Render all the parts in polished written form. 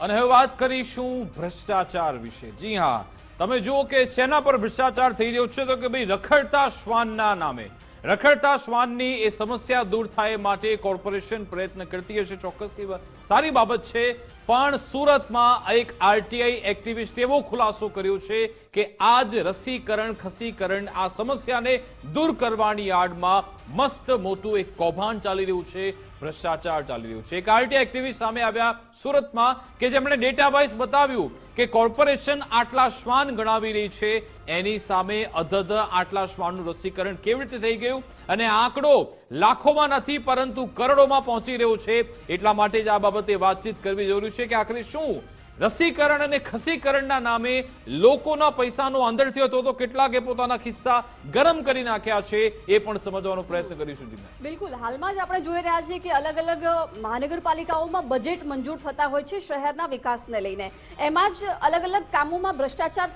અને હવે વાત કરીશું ભ્રષ્ટાચાર વિશે। જી હા, તમે જુઓ કે શેના પર ભ્રષ્ટાચાર થઈ રહ્યો છે, તો કે ભાઈ રખડતા શ્વાનના નામે રખડતા શ્વાનની એ સમસ્યા દૂર થાય માટે કોર્પોરેશન પ્રયત્ન કરતી હશે, ચોક્કસ સારી બાબત છે। પણ સુરતમાં એક આરટીઆઈ એક્ટિવિસ્ટ એવો ખુલાસો કર્યો છે કે આજ રસીકરણ ખસીકરણ આ સમસ્યાને દૂર કરવાની આડમાં મસ્ત મોટું એક કૌભાંડ ચાલી રહ્યું છે, ભ્રષ્ટાચાર ચાલી રહ્યું છે। એક આરટીઆઈ એક્ટિવિસ્ટ સામે આવ્યા સુરતમાં કે જેમણે ડેટાવાઇઝ બતાવ્યું કે કોર્પોરેશન આટલા શ્વાન ગણાવી રહી છે, એની સામે અધધ આટલા શ્વાનનું રસીકરણ કેવી રીતે થઈ ગયું અને આંકડો લાખોમાં નથી પરંતુ કરોડોમાં પહોંચી રહ્યો છે। એટલા માટે જ આ બાબતે વાતચીત કરવી જરૂરી છે કે આખરે શું રસીકરણ અને ખસીકરણના નામે લોકોના પૈસાનો આંધળ થયો તો કેટલાકે પોતાના ખિસ્સા ગરમ કરી નાખ્યા છે, એ પણ સમજવાનો પ્રયત્ન કરીશું। બિલકુલ, હાલમાં જ આપણે જોઈ રહ્યા છીએ કે અલગ અલગ મહાનગરપાલિકાઓમાં બજેટ મંજૂર થતા હોય છે શહેરના વિકાસને લઈને, એમાં જ અલગ અલગ કામોમાં ભ્રષ્ટાચાર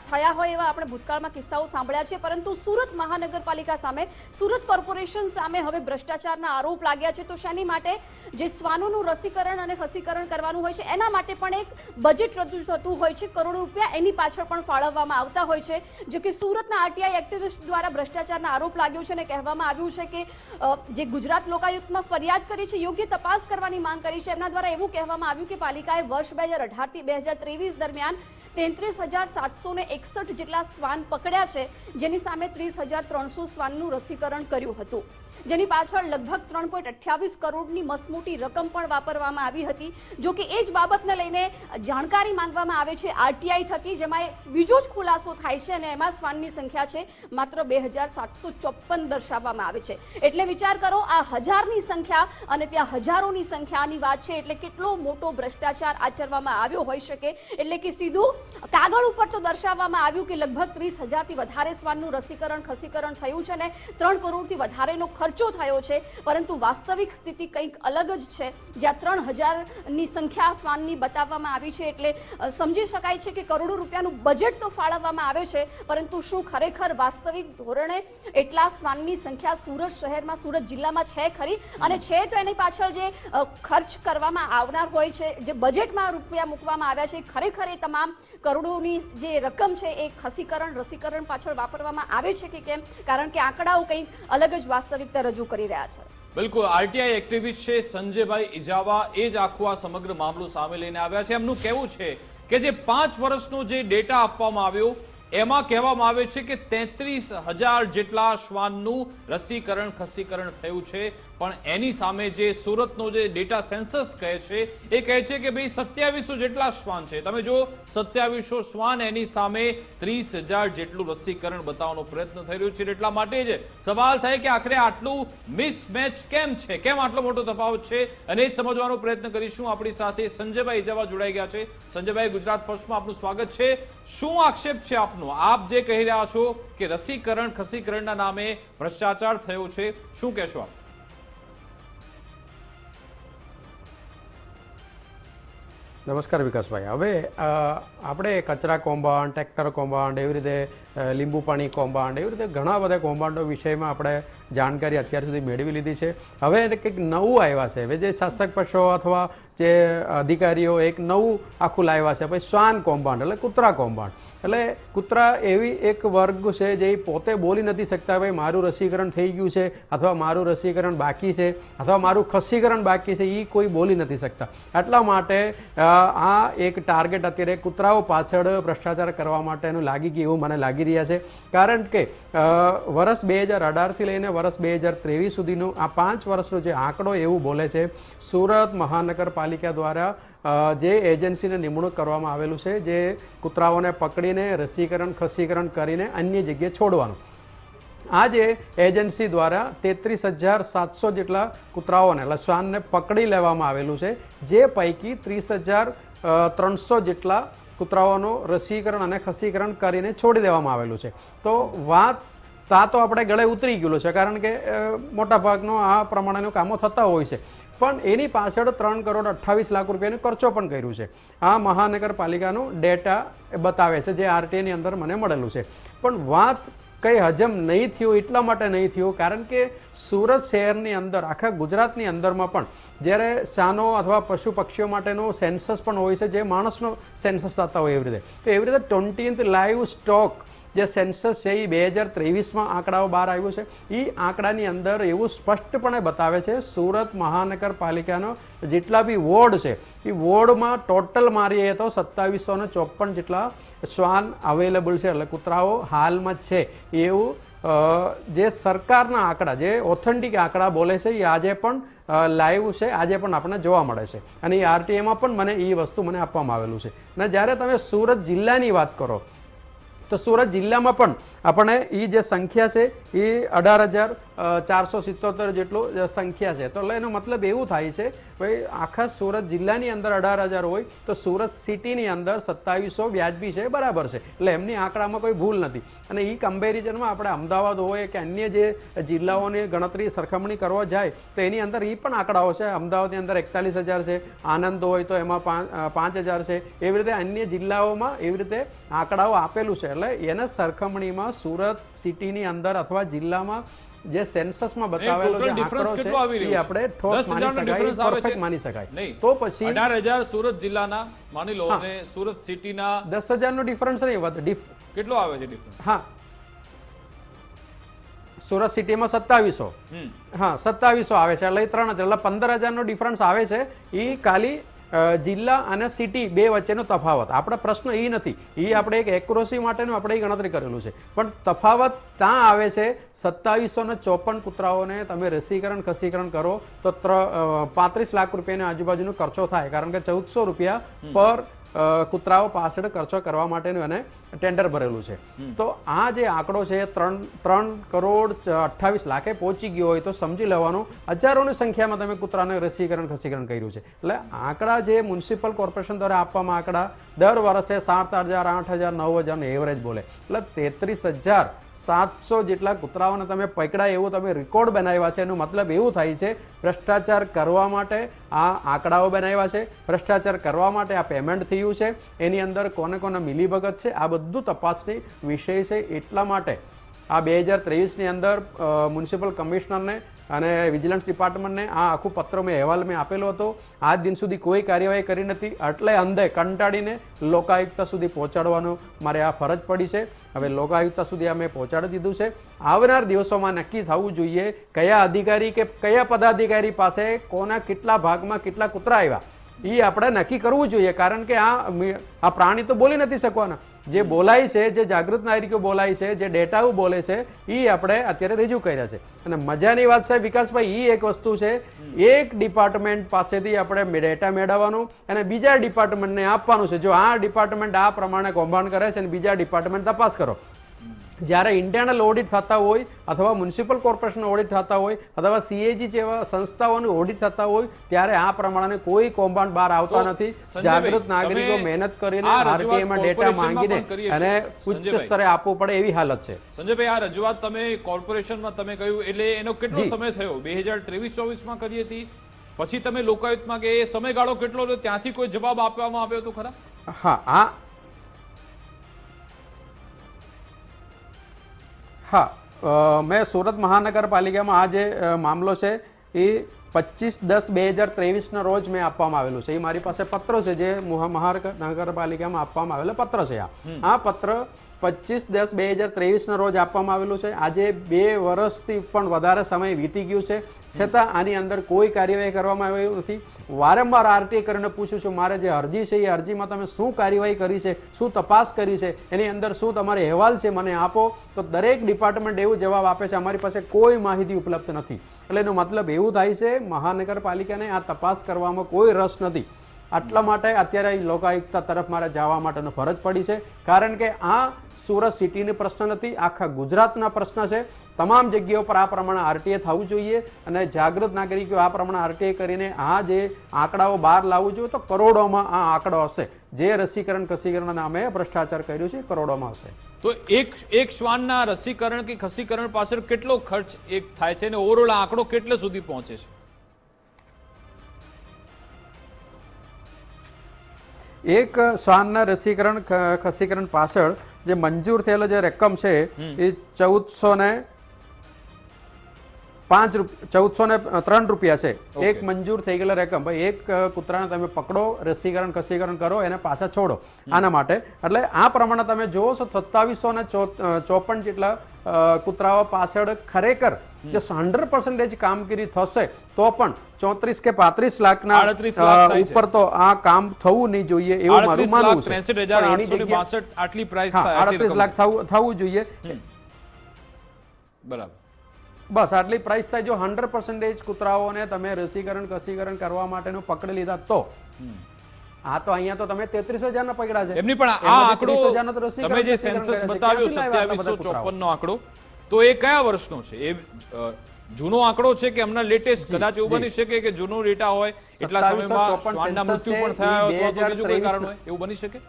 થયા હોય એવા આપણે ભૂતકાળમાં કિસ્સાઓ સાંભળ્યા છે। પરંતુ સુરત મહાનગરપાલિકા સામે, સુરત કોર્પોરેશન સામે હવે ભ્રષ્ટાચારના આરોપ લાગ્યા છે। તો શેની માટે? જે શ્વાનોનું રસીકરણ અને ખસીકરણ કરવાનું હોય છે એના માટે પણ એક બજેટ રજૂ થતું હોય છે, કરોડો રૂપિયા એની પાછળ પણ ફાળવવામાં આવતા હોય છે। જો કે સુરતના આરટીઆઈ એક્ટિવિસ્ટ દ્વારા ભ્રષ્ટાચારના આરોપ લાગ્યો છે અને કહેવામાં આવ્યું છે કે જે ગુજરાત લોકાયુક્તમાં ફરિયાદ કરી છે, યોગ્ય તપાસ કરવાની માંગ કરી છે। એમના દ્વારા એવું કહેવામાં આવ્યું કે પાલિકાએ વર્ષ 2018 થી 2023 દરમિયાન 33,761 જેટલા શ્વાન પકડ્યા છે, જેની સામે 30,300 શ્વાનનું રસીકરણ કર્યું હતું, જેની પાછળ લગભગ 3.28 કરોડની મસમોટી રકમ પણ વાપરવામાં આવી હતી। જો કે એ જ બાબતને લઈને જાણકારી માંગવામાં આવે છે આરટીઆઈ થકી, જેમાં બીજો જ ખુલાસો થાય છે અને એમાં શ્વાનની સંખ્યા છે માત્ર 2,754 દર્શાવવામાં આવે છે। એટલે વિચાર કરો, આ હજારની સંખ્યા અને ત્યાં હજારોની સંખ્યાની વાત છે, એટલે કેટલો મોટો ભ્રષ્ટાચાર આચરવામાં આવ્યો હોઈ શકે। એટલે કે સીધું કાગળ ઉપર તો દર્શાવવામાં આવ્યું કે લગભગ 30,000થી વધારે શ્વાનનું રસીકરણ ખસીકરણ થયું છે અને 3 કરોડથી વધારેનો ખર્ચો થયો છે, પરંતુ વાસ્તવિક સ્થિતિ કંઈક અલગ જ છે, જ્યાં 3,000ની સંખ્યા શ્વાનની બતાવવામાં આવી છે। એટલે સમજી શકાય છે કે કરોડો રૂપિયાનું બજેટ તો ફાળવવામાં આવે છે, પરંતુ શું ખરેખર વાસ્તવિક ધોરણે એટલા શ્વાનની સંખ્યા સુરત શહેરમાં, સુરત જિલ્લામાં છે ખરી? અને છે તો એની પાછળ જે ખર્ચ કરવામાં આવનાર હોય છે, જે બજેટમાં રૂપિયા મૂકવામાં આવ્યા છે, ખરેખર એ તમામ કરોડોની જે રકમ છે એ ખસીકરણ રસીકરણ પાછળ વાપરવામાં આવે છે કે કેમ? કારણ કે આંકડાઓ કંઈક અલગ જ વાસ્તવિકતા રજૂ કરી રહ્યા છે। બિલકુલ, આરટીઆઈ એક્ટિવિસ્ટ છે સંજયભાઈ ઇજાવા, એ જ આખું આ સમગ્ર મામલો સામે લઈને આવ્યા છે। એમનું કહેવું છે કે જે 5 વર્ષનો જે ડેટા આપવામાં આવ્યો એમાં કહેવામાં આવે છે કે 33,000 જેટલા શ્વાનનું રસીકરણ ખસીકરણ થયું છે, પણ એની સામે જે સુરતનો જે ડેટા સેન્સસ કહે છે એ કહે છે કે ભાઈ 2700 જેટલા શ્વાન છે। તમે જો 2700 શ્વાન, એની સામે 30,000 જેટલું રસીકરણ બતાવવાનો પ્રયત્ન થઈ રહ્યો છે। એટલા માટે જ સવાલ થાય કે આખરે આટલું મિસમેચ કેમ છે, કેમ આટલો મોટો તફાવત છે, અને એ જ સમજવાનો પ્રયત્ન કરીશું। આપણી સાથે સંજયભાઈ ઇજાવા જોડાઈ ગયા છે। સંજયભાઈ, ગુજરાત ફર્સ્ટમાં આપનું સ્વાગત છે। શું આક્ષેપ છે આપનો? આપ જે કહી રહ્યા છો કે રસીકરણ ખસીકરણના નામે ભ્રષ્ટાચાર થયો છે, શું કહેશો આપ? નમસ્કાર વિકાસભાઈ, હવે આપણે કચરા કૌભાંડ, ટ્રેક્ટર કૌભાંડ, એવી રીતે લીંબુ પાણી કૌભાંડ, એવી રીતે ઘણા બધા કૌભાંડો વિષયમાં આપણે જાણકારી અત્યાર સુધી મેળવી લીધી છે। હવે કંઈક નવું આવ્યા છે, હવે જે શાસક પક્ષો અથવા જે અધિકારીઓ એક નવું આખું લાવ્યા છે, ભાઈ શ્વાન કૌભાંડ એટલે કૂતરા કૌભાંડ। એટલે કૂતરા એવી એક વર્ગ છે જે પોતે બોલી નથી શકતા, ભાઈ મારું રસીકરણ થઈ ગયું છે અથવા મારું રસીકરણ બાકી છે અથવા મારું ખસીકરણ બાકી છે, એ કોઈ બોલી નથી શકતા। એટલા માટે આ એક ટાર્ગેટ અત્યારે કૂતરાઓ પાછળ ભ્રષ્ટાચાર કરવા માટેનું લાગી ગયું એવું મને લાગી રહ્યા છે। કારણ કે વર્ષ 2018થી લઈને વર્ષ 2023 સુધીનું આ 5 વર્ષનો જે આંકડો એવું બોલે છે, સુરત મહાનગરપાલિકા દ્વારા જે એજન્સીને નિમણૂક કરવામાં આવેલું છે, જે કૂતરાઓને પકડીને રસીકરણ ખસીકરણ કરીને અન્ય જગ્યાએ છોડવાનું, આ જે એજન્સી દ્વારા 33,700 જેટલા કૂતરાઓને એટલે શ્વાનને પકડી લેવામાં આવેલું છે, જે પૈકી 30,300 જેટલા કૂતરાઓનું રસીકરણ અને ખસીકરણ કરીને છોડી દેવામાં આવેલું છે। તો વાત તો આપણે ગળે ઉતરી ગયેલું છે, કારણ કે મોટાભાગનો આ પ્રમાણેનું કામો થતા હોય છે, પણ એની પાછળ 3,28,00,000 રૂપિયાનો ખર્ચો પણ કર્યું છે। આ મહાનગરપાલિકાનું ડેટા બતાવે છે, જે આરટીઆઈની અંદર મને મળેલું છે। પણ વાત કંઈ હજમ નહીં થયું એટલા માટે નહીં થયું કારણ કે સુરત શહેરની અંદર આખા ગુજરાતની અંદરમાં પણ જ્યારે શાનો અથવા પશુ પક્ષીઓ માટેનો સેન્સસ પણ હોય છે, જે માણસનો સેન્સસ થતા હોય એવી રીતે, તો એવી રીતે 20th લાઈવ સ્ટોક જે સેન્સસ છે એ 2023માં આંકડાઓ બહાર આવ્યું છે. એ આંકડાની અંદર એવું સ્પષ્ટપણે બતાવે છે સુરત મહાનગરપાલિકાનો જેટલા બી વોર્ડ છે એ વોર્ડમાં ટોટલ મારીએ તો 2754 જેટલા શ્વાન અવેલેબલ છે, એટલે કૂતરાઓ હાલમાં છે. એવું જે સરકારના આંકડા, જે ઓથેન્ટિક આંકડા બોલે છે એ આજે પણ લાઈવ છે, આજે પણ આપણને જોવા મળે છે. અને એ આરટીએમાં પણ મને એ વસ્તુ મને આપવામાં આવેલું છે. અને જ્યારે તમે સુરત જિલ્લાની વાત કરો તો સુરત જિલ્લામાં પણ આપણે એ જે સંખ્યા છે એ 18,477 જેટલું સંખ્યા છે. તો એટલે એનો મતલબ એવું થાય છે ભાઈ આખા સુરત જિલ્લાની અંદર 18,000 હોય તો સુરત સિટીની અંદર 2700 વ્યાજબી છે, બરાબર છે. એટલે એમની આંકડામાં કોઈ ભૂલ નથી. અને એ કમ્પેરિઝનમાં આપણે અમદાવાદ હોય કે અન્ય જે જિલ્લાઓની ગણતરી સરખામણી કરવા જાય તો એની અંદર એ પણ આંકડાઓ છે. અમદાવાદની અંદર 41,000 છે, આનંદ હોય તો એમાં 5,000 છે. એવી રીતે અન્ય જિલ્લાઓમાં એવી રીતે આંકડાઓ આપેલું છે. એટલે એના સરખામણીમાં સુરત સિટીની અંદર અથવા જિલ્લામાં જે સેન્સસમાં બતાવેલો જે આંકડો છે એ આપણે ઠોસ માની શકાય, પરફેક્ટ માની શકાય. તો પછી 18,000 સુરત જિલ્લાના માની લો અને સુરત સિટીના 10,000 નો ડિફરન્સ નહીં. કેટલો આવે છે ડિફરન્સ? હા, સુરત સિટીમાં 2700, હા 2700 આવે છે, એટલે 3,000, એટલે 15,000 નો ડિફરન્સ આવે છે. એ ખાલી જિલ્લા અને સિટી બે વચ્ચેનો તફાવત. આપણે પ્રશ્ન એ નથી, એ આપણે એક એક્યુરસી માટેનું આપણે ગણતરી કરેલું છે. પણ તફાવત ત્યાં આવે છે 2754 કૂતરાઓને તમે રસીકરણ ખસીકરણ કરો તો 35 લાખ રૂપિયાની આજુબાજુનો ખર્ચો થાય, કારણ કે 1,400 રૂપિયા પર કૂતરાઓ પાછળ ખર્ચો કરવા માટેનું એને ટેન્ડર ભરેલું છે. તો આ જે આંકડો છે 3,28,00,000 પહોંચી ગયો હોય તો સમજી લેવાનું હજારોની સંખ્યામાં તમે કૂતરાને રસીકરણ ખસીકરણ કર્યું છે. એટલે આંકડા જે મ્યુનિસિપલ કોર્પોરેશન દ્વારા આપવામાં આંકડા દર વર્ષે 7,000, 8,000, 9,000 એવરેજ બોલે. એટલે 33,700 જેટલા કૂતરાઓને તમે પકડાય એવું તમે રેકોર્ડ બનાવ્યા છે. એનો મતલબ એવું થાય છે ભ્રષ્ટાચાર કરવા માટે આ આંકડાઓ બનાવ્યા છે, ભ્રષ્ટાચાર કરવા માટે આ પેમેન્ટ થયું છે, એની અંદર કોને કોને મિલીભગત છે આ બધું તપાસની વિષય છે. એટલા માટે આ 2023ની અંદર મ્યુનિસિપલ કમિશનરને અને વિજિલન્સ ડિપાર્ટમેન્ટને આ આખું પત્ર અહેવાલ મેં આપેલો હતો. આજ દિન સુધી કોઈ કાર્યવાહી કરી નથી, એટલે અંધે કંટાળીને લોકાયુક્ત સુધી પહોંચાડવાનું મારે આ ફરજ પડી છે. હવે લોકાયુક્ત સુધી અમે પહોંચાડી દીધું છે. આવનાર દિવસોમાં નક્કી થવું જોઈએ કયા અધિકારી કે કયા પદાધિકારી પાસે કોના કેટલા ભાગમાં કેટલા કૂતરા આવ્યા એ આપણે નક્કી કરવું જોઈએ. કારણ કે આ પ્રાણી તો બોલી નથી શકવાના. જે બોલાય છે, જે જાગૃત નાગરિકો બોલાય છે, જે ડેટાઓ બોલે છે એ આપણે અત્યારે રજૂ કર્યા છે. અને મજાની વાત છે વિકાસભાઈ, એ એક વસ્તુ છે, એક ડિપાર્ટમેન્ટ પાસેથી આપણે ડેટા મેળવવાનું અને બીજા ડિપાર્ટમેન્ટને આપવાનું છે. જો આ ડિપાર્ટમેન્ટ આ પ્રમાણે કૌભાંડ કરે છે અને બીજા ડિપાર્ટમેન્ટ તપાસ કરો. જ્યારે ઇન્ટરનલ ઓડિટ થતા હોય અથવા મ્યુનિસિપલ કોર્પોરેશન ઓડિટ થતા હોય અથવા સીએજી જેવા સંસ્થાઓનું ઓડિટ થતા હોય ત્યારે આ પ્રમાણે કોઈ કૌભાંડ બહાર આવતા નથી. જાગૃત નાગરિકો મહેનત કરીને આરટીઆઈમાં ડેટા માંગીને અને ઉચ્ચ સ્તરે આપવું પડે એવી હાલત છે. સંજયભાઈ, આ રજૂઆત તમે કોર્પોરેશનમાં તમે કહ્યું એટલે એનો કેટલો સમય થયો? 2023-24માં કરી હતી, પછી તમે લોકાયુક્તમાં કે એ સમયગાળો કેટલો રહ્યો? ત્યાંથી કોઈ જવાબ આપવામાં આવ્યો હતો ખરા? હા, મેં સુરત મહાનગરપાલિકામાં આ જે મામલો છે એ 25/10/2023ના રોજ મેં આપવામાં આવેલું છે. એ મારી પાસે પત્ર છે જે મહાનગરપાલિકામાં આપવામાં આવેલો પત્ર છે. આ પત્ર 25/10/2023ના રોજ આપવામાં આવેલું છે. આજે 2 વર્ષથી પણ વધારે સમય વીતી ગયું છે, છતાં આની અંદર કોઈ કાર્યવાહી કરવામાં આવી નથી. વારંવાર આરટીઆઈ કરીને પૂછું છું, મારે જે અરજી છે એ અરજીમાં તમે શું કાર્યવાહી કરી છે, શું તપાસ કરી છે, એની અંદર શું તમારે અહેવાલ છે મને આપો. તો દરેક ડિપાર્ટમેન્ટ એવું જવાબ આપે છે અમારી પાસે કોઈ માહિતી ઉપલબ્ધ નથી. એટલે એનો મતલબ એવું થાય છે મહાનગરપાલિકાને આ તપાસ કરવામાં કોઈ રસ નથી. આટલા માટે અત્યારે લોકાયુક્ત તરફ મારે જવા માટેનો ફરજ પડી છે. કારણ કે આ સુરત સિટીનો પ્રશ્ન નથી, આખા ગુજરાતના પ્રશ્ન છે. તમામ જગ્યાઓ પર આ પ્રમાણે આરટીઆઈ થવું જોઈએ અને જાગૃત નાગરિકો આ પ્રમાણે આરટીઆઈ કરીને આ જે આંકડાઓ બહાર લાવવું જોઈએ. તો કરોડોમાં આ આંકડો હશે. જે રસીકરણ ખસીકરણ નામે ભ્રષ્ટાચાર કર્યું છે કરોડોમાં હશે. તો એક શ્વાનના રસીકરણ કે ખસીકરણ પાછળ કેટલો ખર્ચ એક થાય છે અને ઓવરઓલ આંકડો કેટલે સુધી પહોંચે છે? એક શ્વાનના રસીકરણ ખસીકરણ પાછળ જે મંજૂર થયેલો જે રકમ છે એ 1403 રૂપિયા છે એક મંજૂર થઈ ગયેલા રકમ. ભાઈ એક કૂતરાને તમે પકડો, રસીકરણ ખસીકરણ કરો, એને પાછા છોડો આના માટે. એટલે આ પ્રમાણે તમે જોવો છો 2754 જેટલા કૂતરાઓ પાછળ ખરેખર જો 100% કામગીરી થશે તો પણ 34 કે 35 લાખના 38 લાખ થાય છે. ઉપર તો આ કામ થવું નહીં જોઈએ એવું મારું માનવું છે. 63,862 આટલી પ્રાઇસ થાય, આટલી 38 લાખ થવું જોઈએ. બરાબર. બસ આટલી પ્રાઇસ થાય. જો 100% કૂતરાઓને તમે રસીકરણ કસીકરણ કરવા માટેનું પકડી લીધા તો આ તો અહીંયા તો તમે 33,000 ના પકડ્યા છે. એમની પણ આ આંકડો 33,000 તો રસીકરણ તમે જે કસીકરણ સેન્સસ કર્યા છે. બતાવ્યો ક્યાંથી લાવ્યા આટલા બધા 2754 નો આંકડો, તો એ કયા વર્ષનો છે? એ જૂનો આંકડો છે કે હમણાં લેટેસ્ટ? કદાચ એવું બની શકે કે જૂનો ડેટા હોય, એટલા સમયમાં 2754 શ્વાનના મૃત્યુ પણ થયા હોય અથવા તો બીજું કોઈ કારણ હોય, એવું બની શકે?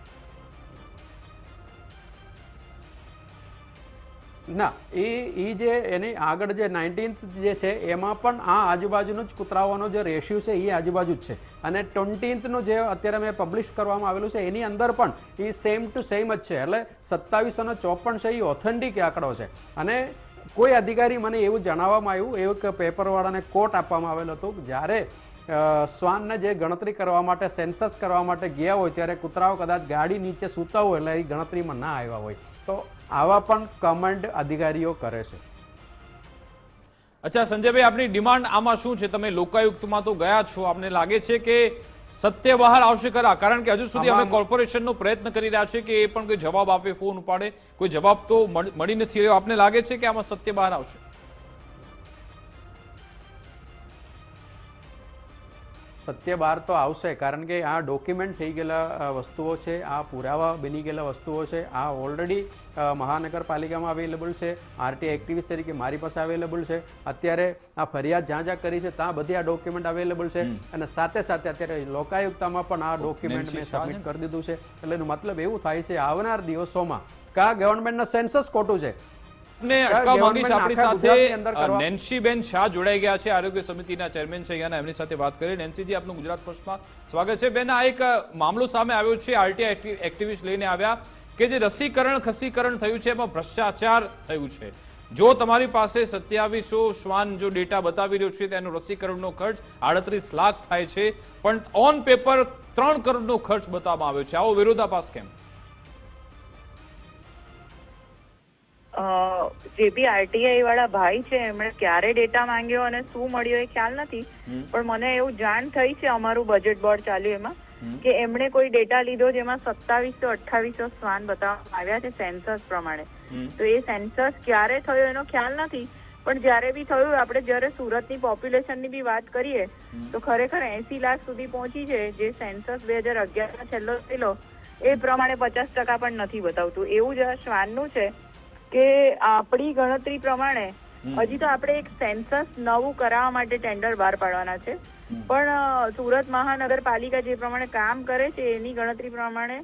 ના, એ જે એની આગળ જે 19th જે છે એમાં પણ આ આજુબાજુનો જ કૂતરાઓનો જે રેશિયો છે એ આજુબાજુ જ છે. અને 20th નું જે અત્યારે મેં પબ્લિશ કરવામાં આવેલું છે એની અંદર પણ એ સેમ ટુ સેમ જ છે. એટલે 2754 છે એ ઓથેન્ટિક આંકડો છે. અને કોઈ અધિકારી મને એવું જણાવવામાં આવ્યું, એવું કે પેપરવાળાને કોટ આપવામાં આવેલો હતો કે જ્યારે શ્વાનને જે ગણતરી કરવા માટે સેન્સસ કરવા માટે ગયા હોય ત્યારે કૂતરાઓ કદાચ ગાડી નીચે સૂતા હોય એટલે એ ગણતરીમાં ના આવ્યા હોય. તો આવા પણ કમેન્ટ અધિકારીઓ કરે છે. અચ્છા સંજયભાઈ, આપની ડિમાન્ડ આમાં શું છે? તમે લોકાયુક્તમાં તો ગયા છો, આપને લાગે છે કે સત્ય બહાર આવશે ખરા? કારણ કે હજુ સુધી અમે કોર્પોરેશનનો પ્રયત્ન કરી રહ્યા છે કે એ પણ કોઈ જવાબ આપે, ફોન ઉપાડે, કોઈ જવાબ તો મળી નથી રહ્યો. આપને લાગે છે કે આમાં સત્ય બહાર આવશે? સત્ય બહાર તો આવશે, કારણ કે આ ડોક્યુમેન્ટ થઈ ગયેલા વસ્તુઓ છે, આ પુરાવા બની ગયેલા વસ્તુઓ છે. આ ઓલરેડી મહાનગરપાલિકામાં અવેલેબલ છે, આરટીઆઈ એક્ટિવિસ્ટ તરીકે મારી પાસે અવેલેબલ છે. અત્યારે આ ફરિયાદ જ્યાં જ્યાં કરી છે ત્યાં બધી આ ડોક્યુમેન્ટ અવેલેબલ છે. અને સાથે સાથે અત્યારે લોકાયુક્તામાં પણ આ ડોક્યુમેન્ટ મેં સબમિટ કરી દીધું છે. એટલે એનો મતલબ એવું થાય છે આવનાર દિવસોમાં કે આ ગવર્મેન્ટના સેન્સસ ખોટું છે. આપણી સાથે નેન્સીબેન શાહ જોડાઈ ગયા છે, આરોગ્ય સમિતિના ચેરમેન છે અહીંયાના, એમની સાથે વાત કરીએ. નેન્સીજી, આપનું ગુજરાત ફર્સ્ટમાં સ્વાગત છે. બેન, આ એક મામલો સામે આવ્યો છે, આરટીઆઈ એક્ટિવિસ્ટ લઈને આવ્યા કે જે રસીકરણ ખસીકરણ થયું છે એમાં ભ્રષ્ટાચાર થયું છે. જો તમારી પાસે 2700 શ્વાન જો ડેટા બતાવી રહ્યો છે તેનો રસીકરણનો ખર્ચ 38 લાખ થાય છે, પણ ઓન પેપર 3 કરોડનો ખર્ચ બતાવવામાં આવ્યો છે. આવો વિરોધાભાસ કેમ? જે બી આરટીઆઈ વાળા ભાઈ છે એમણે ક્યારે ડેટા માંગ્યો અને શું મળ્યો એ ખ્યાલ નથી, પણ મને એવું જાણ થઈ છે અમારું બજેટ બોર્ડ ચાલ્યું એમાં કે એમણે કોઈ ડેટા લીધો જેમાં 2700-2800 શ્વાન બતાવવામાં આવ્યા છે સેન્સસ પ્રમાણે. તો એ સેન્સસ ક્યારે થયો એનો ખ્યાલ નથી, પણ જ્યારે બી થયું, આપણે જ્યારે સુરતની પોપ્યુલેશનની બી વાત કરીએ તો ખરેખર 80 લાખ સુધી પહોંચી છે. જે સેન્સસ 2011 છેલ્લો થયેલો એ પ્રમાણે 50% પણ નથી બતાવતું. એવું જ આ શ્વાનનું છે કે આપણી ગણતરી પ્રમાણે હજી તો આપણે એક સેન્સસ નવું કરાવવા માટે ટેન્ડર બહાર પાડવાના છે, પણ સુરત મહાનગરપાલિકા જે પ્રમાણે કામ કરે છે એની ગણતરી પ્રમાણે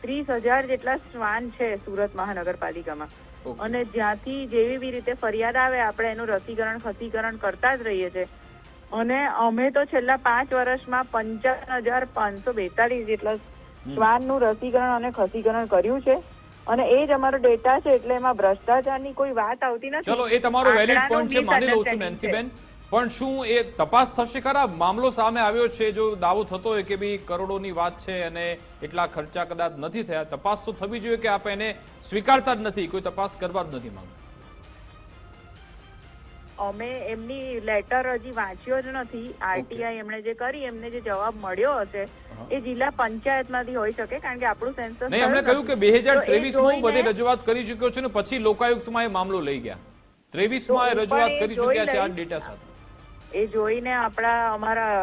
30,000 જેટલા શ્વાન છે સુરત મહાનગરપાલિકામાં. અને જ્યાંથી જેવી બી રીતે ફરિયાદ આવે આપણે એનું રસીકરણ ખસીકરણ કરતા જ રહીએ છીએ. અને અમે તો છેલ્લા 5 વર્ષમાં 55,542 જેટલા શ્વાનનું રસીકરણ અને ખસીકરણ કર્યું છે. અને એ જ અમારો ડેટા છે, એટલે એમાં ભ્રષ્ટાચારની કોઈ વાત આવતી નથી. ચલો, એ તમારો વેલિડ પોઈન્ટ છે, માની લઉં છું નેન્સીબેન, પણ શું એ તપાસ થશે ખરા? મામલો સામે આવ્યો છે, જો દાવો થતો હોય કે ભાઈ કરોડોની વાત છે અને એટલા ખર્ચા કદાચ નથી થયા, તપાસ તો થવી જોઈએ કે આપણે એને સ્વીકારતા જ નથી, કોઈ તપાસ કરવા જ નથી માંગતા? અમે એમની લેટર હજી વાંચ્યો જ નથી. આરટીઆઈ એમણે જે કરી, એમને જે જવાબ મળ્યો હશે એ જિલ્લા પંચાયતમાંથી હોઈ શકે, કારણ કે આપણું સેન્સસ નહીં. એમણે કહ્યું કે 2023માં બધી રજૂઆત કરી ચૂક્યો છે ને પછી લોકાયુક્તમાં એ મામલો લઈ ગયા. 23માં રજૂઆત કરી ચૂક્યા છે આ ડેટા સાથે. એ જોઈને અમારા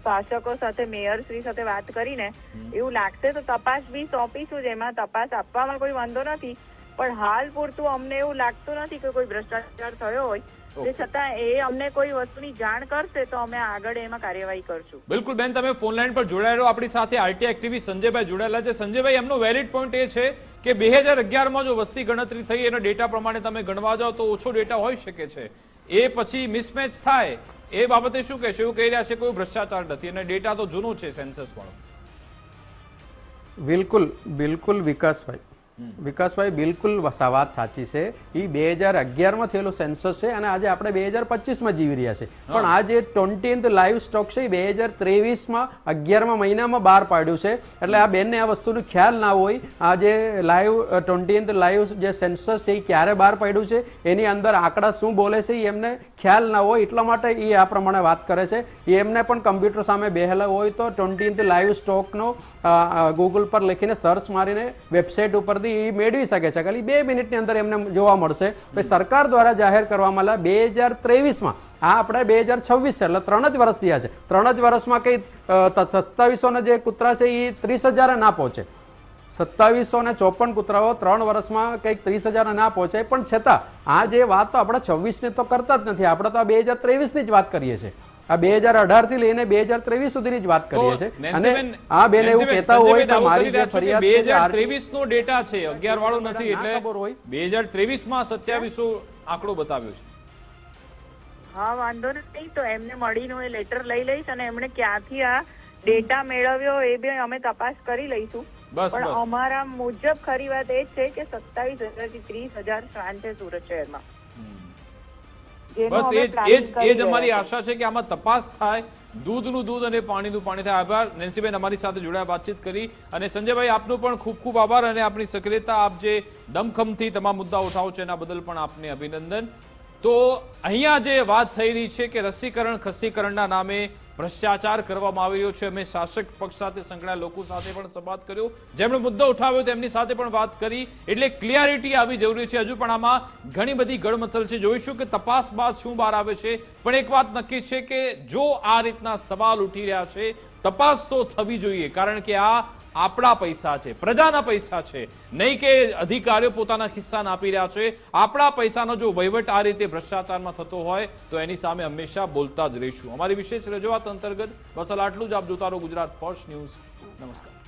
શાસકો સાથે, મેયરશ્રી સાથે વાત કરીને એવું લાગશે તો તપાસ બી સોંપીશું, જેમાં તપાસ આપવામાં કોઈ વાંધો નથી. પણ હાલ પૂરતું અમને એવું લાગતું નથી કે કોઈ ભ્રષ્ટાચાર થયો હોય. તે છતાં એ અમને કોઈ વસ્તુની જાણ કરશે તો અમે આગળ એમાં કાર્યવાહી કરશું. બિલકુલ બેન, તમે ફોન લાઈન પર જોડાયેલો આપણી સાથે આરટીઆઈ એક્ટિવિસ્ટ સંજયભાઈ જોડાયેલા છે. સંજયભાઈ, એમનો વેલિડ પોઈન્ટ એ છે કે 2011માં જો વસ્તી ગણતરી થઈ એના ડેટા પ્રમાણે તમે ગણવા જાઓ તો ઓછો ડેટા હોઈ શકે છે. એ પછી મિસમેચ થાય એ બાબતે શું કહેશો? એવું કહી રહ્યા છે કોઈ ભ્રષ્ટાચાર નથી અને ડેટા તો જૂનો છે સેન્સસ વાળો. બિલકુલ બિલકુલ વિકાસભાઈ, વિકાસભાઈ બિલકુલ વાત સાચી છે. એ 2011માં થયેલું સેન્સસ છે અને આજે આપણે 2025માં જીવી રહ્યા છે. પણ આ જે 20th લાઈવ સ્ટોક છે એ 2023માં 11મા મહિનામાં બહાર પાડ્યું છે. એટલે આ બેનને આ વસ્તુનો ખ્યાલ ના હોય. આ જે લાઈવ 20th લાઈવ જે સેન્સસ છે એ ક્યારે બહાર પાડ્યું છે, એની અંદર આંકડા શું બોલે છે એ એમને ખ્યાલ ના હોય. એટલા માટે એ આ પ્રમાણે વાત કરે છે. એમને પણ કમ્પ્યુટર સામે બેહેલા હોય તો 20th લાઈવ સ્ટોકનો ગૂગલ પર લખીને સર્ચ મારીને વેબસાઇટ ઉપરથી એ મેળવી શકે છે. ખાલી 2 મિનિટની અંદર એમને જોવા મળશે. સરકાર દ્વારા જાહેર કરવામાં આવેલા 2023માં, આ આપણે 2026 છે, એટલે 3 જ વર્ષ થયા છે. 3 જ વર્ષમાં કઈ 2700 જે કૂતરા છે એ 30,000 ના પહોંચે. 2754 કૂતરાઓ 3 વર્ષમાં કંઈક 30,000 ના પહોંચે. પણ છતાં આ જે વાત તો આપણે 26ની તો કરતા જ નથી. આપણે તો આ 2023ની જ વાત કરીએ છીએ. આ 2018 થી લઈને 2023 સુધીની જ વાત કરીએ છીએ. અને આ બેન એવું કહેતા હોય તો મારી જે ફરિયાદ છે 2023 નો ડેટા છે, 11 વાળો નથી. એટલે 2023 માં 2700 આંકડો બતાવ્યો છે. હા, વાંધો નહીં. તો એમને મળીને હું લેટર લઈ લઈશ અને એમણે ક્યાંથી આ ડેટા મેળવ્યો એ બી અમે તપાસ કરી લઈશું. પણ અમારા મુજબ ખરી વાત એ છે કે 27,000 થી 30,000 શ્વાન છે સુરત શહેરમાં. બસ એ જ અમારી આશા છે કે આમાં તપાસ થાય, દૂધનું દૂધ અને પાણીનું પાણી થાય. આભાર નેન્સીબેન, અમારી સાથે જોડાયા, વાતચીત કરી. અને સંજયભાઈ, આપનો પણ ખૂબ ખૂબ આભાર. અને આપણી સક્રિયતા, આપ જે દમખમથી તમામ મુદ્દા ઉઠાવો છો એના બદલ પણ આપને અભિનંદન. તો અહીંયા જે વાત થઈ રહી છે કે રસીકરણ ખસીકરણના નામે ભ્રષ્ટાચાર કરવામાં આવી રહ્યો છે. અમે શાસક પક્ષ સાથે સંકળાયેલા લોકો સાથે પણ સંવાદ કર્યો, જેમણે મુદ્દો ઉઠાવ્યો તેમની સાથે પણ વાત કરી. એટલે ક્લિયરિટી આવી જરૂરી છે. હજુ પણ આમાં ઘણી બધી ગડમથલ છે. જોઈશું કે તપાસ બાદ શું બહાર આવે છે. પણ એક વાત નક્કી છે કે જો આ રીતના સવાલ ઉઠી રહ્યા છે, તપાસ તો થવી જોઈએ. કારણ કે આ આપણા પૈસા છે, પ્રજાના પૈસા છે, નહીં કે અધિકારીઓ પોતાના ખિસ્સાને આપી રહ્યા છે. આપણા પૈસાનો જો વહીવટ આ રીતે ભ્રષ્ટાચારમાં થતો હોય તો એની સામે હંમેશા બોલતા જ રહીશું. અમારી વિશેષ રજૂઆત અંતર્ગત બસ આટલું જ. આપ જોતા રહો ગુજરાત ફર્સ્ટ ન્યૂઝ. નમસ્કાર.